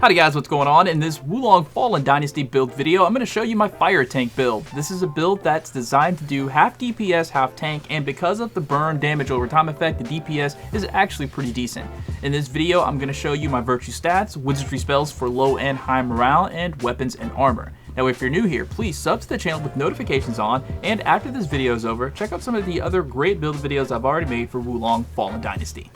Howdy guys, what's going on? In this WoLongFallenDynasty build video, I'm going to show you my fire tank build. This is a build that's designed to do half DPS, half tank, and because of the burn damage over time effect, the DPS is actually pretty decent. In this video, I'm going to show you my virtue stats, wizardry spells for low and high morale, and weapons and armor. Now if you're new here, please sub to the channel with notifications on, and after this video is over, check out some of the other great build videos I've already made for WoLongFallenDynasty.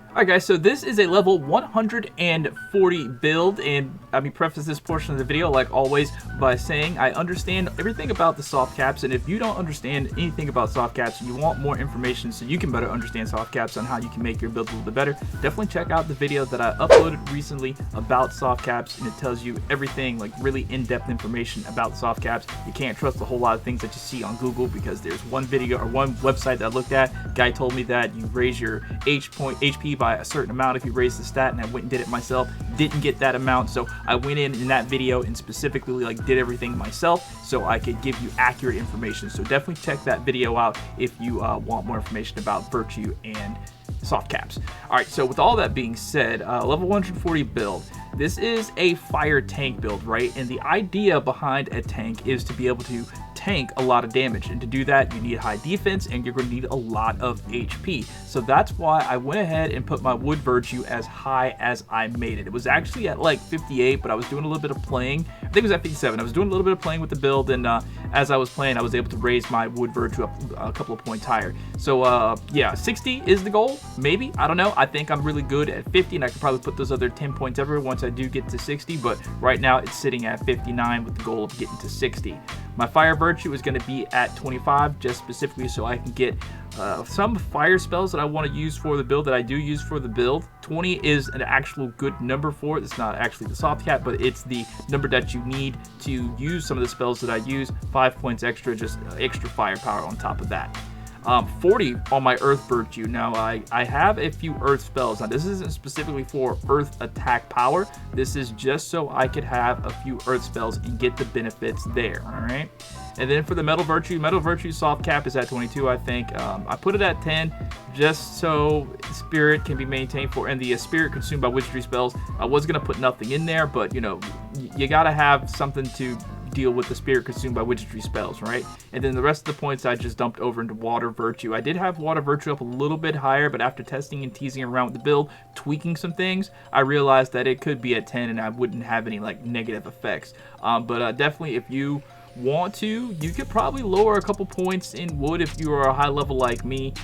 Alright guys, so this is a level 140 build, and let me preface this portion of the video like always by saying I understand everything about the soft caps, and if you don't understand anything about soft caps and you want more information so you can better understand soft caps on how you can make your build a little bit better, definitely check out the video that I uploaded recently about soft caps, and it tells you everything, like really in-depth information about soft caps. You can't trust a whole lot of things that you see on Google because there's one video or one website that I looked at, guy told me that you raise your HP by a certain amount if you raise the stat, and I went and did it myself, didn't get that amount, so I went in that video and specifically like did everything myself so I could give you accurate information. So definitely check that video out if you want more information about virtue and soft caps. Alright, so with all that being said, level 140 build. This is a fire tank build, right? And the idea behind a tank is to be able to tank a lot of damage, and to do that you need high defense and you're going to need a lot of HP. So that's why I went ahead and put my wood virtue as high as I made it. It was actually at like 58, but I was doing a little bit of playing. I think it was at 57. I was doing a little bit of playing with the build, and as I was playing I was able to raise my wood virtue up a couple of points higher. So yeah, 60 is the goal, maybe, I don't know. I think I'm really good at 50, and I could probably put those other 10 points everywhere once I do get to 60, but right now it's sitting at 59 with the goal of getting to 60. My fire virtue is going to be at 25, just specifically so I can get some fire spells that I want to use for the build, that I do use for the build. 20 is an actual good number for it. It's not actually the soft cap, but it's the number that you need to use some of the spells that I use. 5 points extra, just extra firepower on top of that. 40 on my earth virtue. Now I have a few earth spells. Now this isn't specifically for earth attack power. This is just so I could have a few earth spells and get the benefits there. All right. And then for the metal virtue soft cap is at 22, I think. I put it at 10 just so spirit can be maintained for, and the spirit consumed by wizardry spells. I was gonna put nothing in there, but you know, you gotta have something to deal with the spirit consumed by wizardry spells, right? And then the rest of the points I just dumped over into water virtue. I did have water virtue up a little bit higher, but after testing and teasing around with the build, tweaking some things, I realized that it could be at 10 and I wouldn't have any like negative effects. But definitely if you want to, you could probably lower a couple points in wood if you are a high level like me.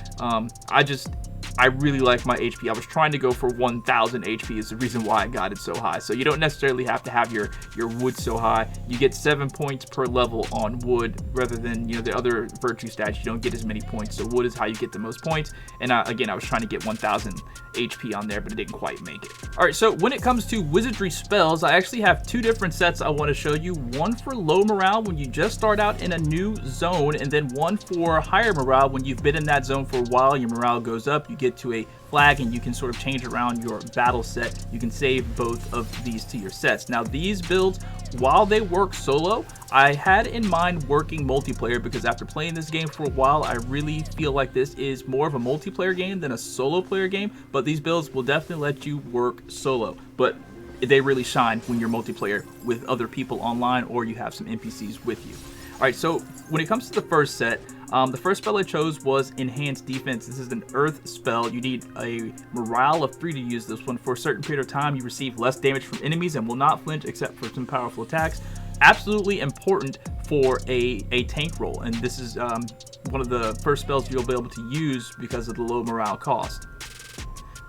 I really like my HP. I was trying to go for 1000 HP is the reason why I got it so high. So you don't necessarily have to have your wood so high. You get 7 points per level on wood rather than, you know, the other virtue stats. You don't get as many points. So wood is how you get the most points. And again, I was trying to get 1000 HP on there, but it didn't quite make it. All right, so when it comes to wizardry spells, I actually have two different sets I want to show you. One for low morale when you just start out in a new zone, and then one for higher morale when you've been in that zone for a while. Your morale goes up, you get to a flag, and you can sort of change around your battle set. You can save both of these to your sets. Now these builds, while they work solo, I had in mind working multiplayer, because after playing this game for a while, I really feel like this is more of a multiplayer game than a solo player game. But these builds will definitely let you work solo, but they really shine when you're multiplayer with other people online or you have some NPCs with you. All right, so when it comes to the first set, the first spell I chose was Enhanced Defense. This is an earth spell. You need a morale of 3 to use this one. For a certain period of time, you receive less damage from enemies and will not flinch except for some powerful attacks. Absolutely important for a tank role, and this is one of the first spells you'll be able to use because of the low morale cost.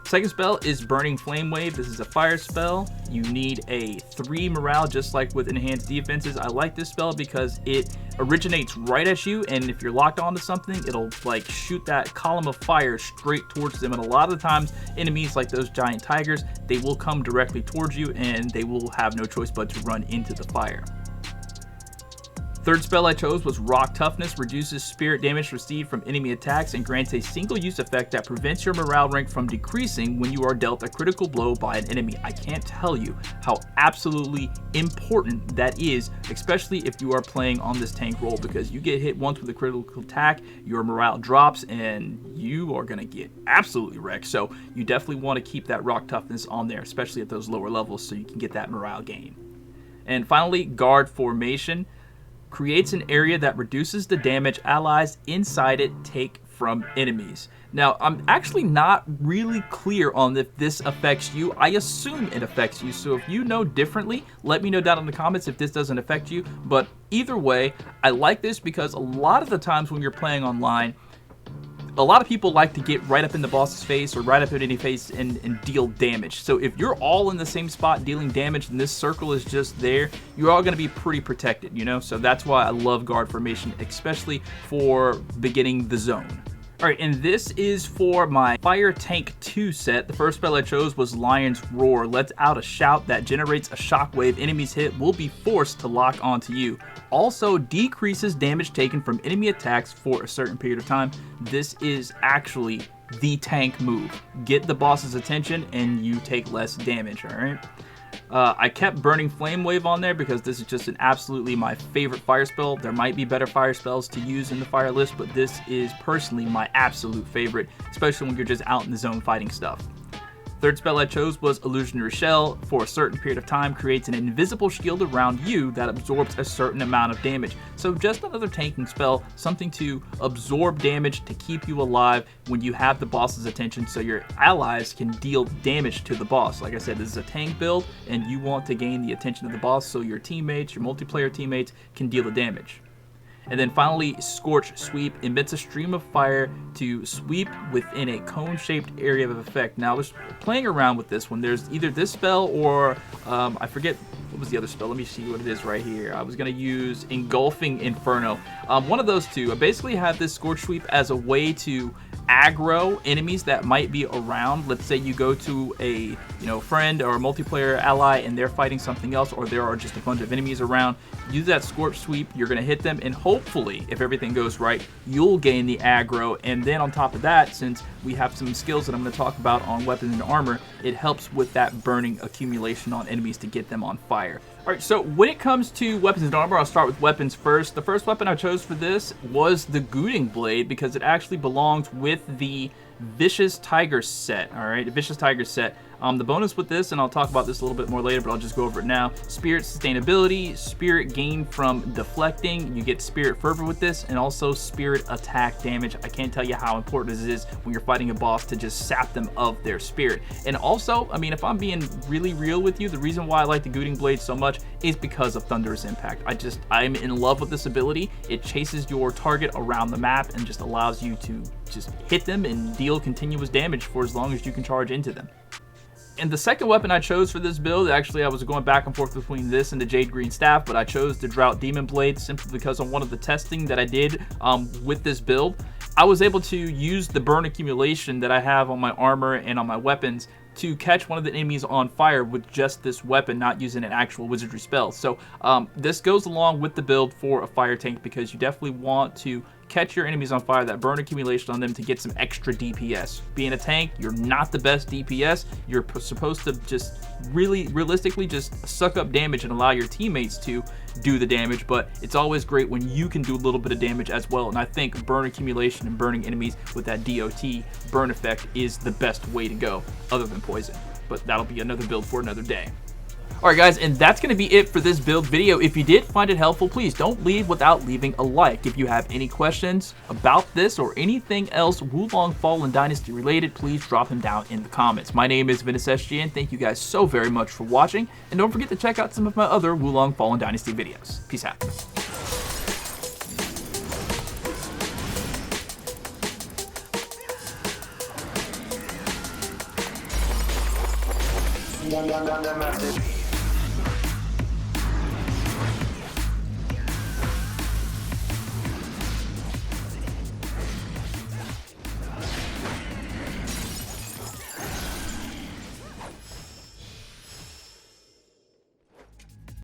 Second spell is Burning Flame Wave. This is a fire spell. You need a 3 morale, just like with enhanced defenses. I like this spell because it originates right at you, and if you're locked onto something, it'll like shoot that column of fire straight towards them. And a lot of the times, enemies like those giant tigers, they will come directly towards you, and they will have no choice but to run into the fire. Third spell I chose was Rock Toughness, reduces spirit damage received from enemy attacks and grants a single use effect that prevents your morale rank from decreasing when you are dealt a critical blow by an enemy. I can't tell you how absolutely important that is, especially if you are playing on this tank role, because you get hit once with a critical attack, your morale drops and you are going to get absolutely wrecked. So you definitely want to keep that Rock Toughness on there, especially at those lower levels, so you can get that morale gain. And finally, Guard Formation. Creates an area that reduces the damage allies inside it take from enemies. Now, I'm actually not really clear on if this affects you. I assume it affects you, so if you know differently, let me know down in the comments if this doesn't affect you. But either way, I like this because a lot of the times when you're playing online, a lot of people like to get right up in the boss's face or right up in any face and deal damage. So if you're all in the same spot dealing damage and this circle is just there, you're all going to be pretty protected, you know? So that's why I love Guard Formation, especially for beginning the zone. Alright, and this is for my Fire Tank 2 set. The first spell I chose was Lion's Roar. Lets out a shout that generates a shockwave. Enemies hit will be forced to lock onto you. Also decreases damage taken from enemy attacks for a certain period of time. This is actually the tank move. Get the boss's attention and you take less damage, alright? I kept Burning Flame Wave on there because this is just absolutely my favorite fire spell. There might be better fire spells to use in the fire list, but this is personally my absolute favorite, especially when you're just out in the zone fighting stuff. Third spell I chose was Illusionary Shell. For a certain period of time, creates an invisible shield around you that absorbs a certain amount of damage. So just another tanking spell, something to absorb damage to keep you alive when you have the boss's attention, so your allies can deal damage to the boss. Like I said, this is a tank build, and you want to gain the attention of the boss so your teammates, your multiplayer teammates, can deal the damage. And then finally, Scorch Sweep emits a stream of fire to sweep within a cone-shaped area of effect. Now, I was playing around with this one. There's either this spell or, I forget, what was the other spell? Let me see what it is right here. I was going to use Engulfing Inferno. One of those two. I basically have this Scorch Sweep as a way to aggro enemies that might be around. Let's say you go to a friend or a multiplayer ally and they're fighting something else, or there are just a bunch of enemies around. Use that Scorch Sweep, you're going to hit them, and hopefully, if everything goes right, you'll gain the aggro. And then on top of that, since we have some skills that I'm going to talk about on weapons and armor, it helps with that burning accumulation on enemies to get them on fire. Alright, so when it comes to weapons and armor, I'll start with weapons first. The first weapon I chose for this was the Gooting Blade because it actually belongs with the Vicious Tiger set. Alright, the Vicious Tiger set. The bonus with this, and I'll talk about this a little bit more later, but I'll just go over it now. Spirit sustainability, spirit gain from deflecting. You get spirit fervor with this, and also spirit attack damage. I can't tell you how important this is when you're fighting a boss to just sap them of their spirit. And also, I mean, if I'm being really real with you, the reason why I like the Gooting Blade so much is because of Thunderous Impact. I'm in love with this ability. It chases your target around the map and just allows you to just hit them and deal continuous damage for as long as you can charge into them. And the second weapon I chose for this build, actually I was going back and forth between this and the Jade Green Staff, but I chose the Drought Demon Blade simply because on one of the testing that I did with this build, I was able to use the burn accumulation that I have on my armor and on my weapons to catch one of the enemies on fire with just this weapon, not using an actual wizardry spell. So this goes along with the build for a fire tank because you definitely want to catch your enemies on fire, that burn accumulation on them to get some extra DPS. Being a tank, you're not the best DPS. You're supposed to just realistically just suck up damage and allow your teammates to do the damage, but it's always great when you can do a little bit of damage as well. And I think burn accumulation and burning enemies with that DOT burn effect is the best way to go, other than poison. But that'll be another build for another day. Alright guys, and that's going to be it for this build video. If you did find it helpful, please don't leave without leaving a like. If you have any questions about this or anything else WoLongFallenDynasty related, please drop them down in the comments. My name is Ventus, and thank you guys so very much for watching. And don't forget to check out some of my other WoLongFallenDynasty videos. Peace out. Dynasty.